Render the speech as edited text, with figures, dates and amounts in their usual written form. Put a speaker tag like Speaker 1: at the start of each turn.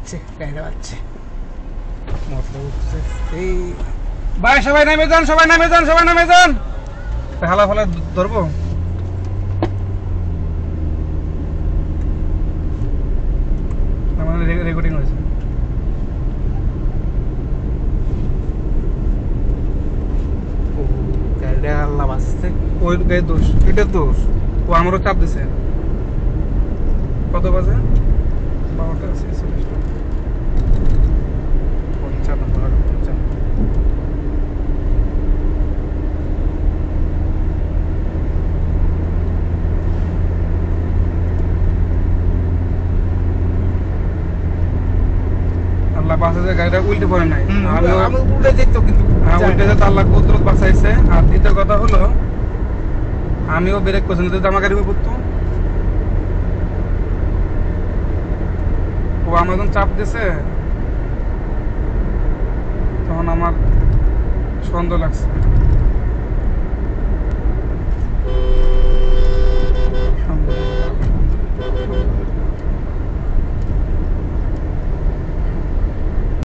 Speaker 1: বাজছে, গাড়িটা বাজছে, মোটর উঠছে। এই ভাই সবাই নেমে যান, সবাই নেমে যান, সবাই নেমে যান। হালা ফালা ধরবো। আমাদের রেকর্ডিং হয়েছে। গাড়িটা হাল্লা বাজছে, ওই গাড়ির দোষ, এটার দোষ। ও আমারও চাপ দিছে। কত বাজে? 12টা 46। আল্লাহ বাঁচাইছে, গাড়িটা উল্টে পড়ে নাই। আমি উল্টে যেত, কিন্তু উল্টে যেত, আল্লাহ কুদরত বাঁচাইছে। আর দ্বিতীয় কথা হলো, আমিও ব্রেক করছি না, যদি আমার গাড়ি পড়তো। ও আমার যখন চাপ দিছে, তখন আমার সন্দেহ লাগছে।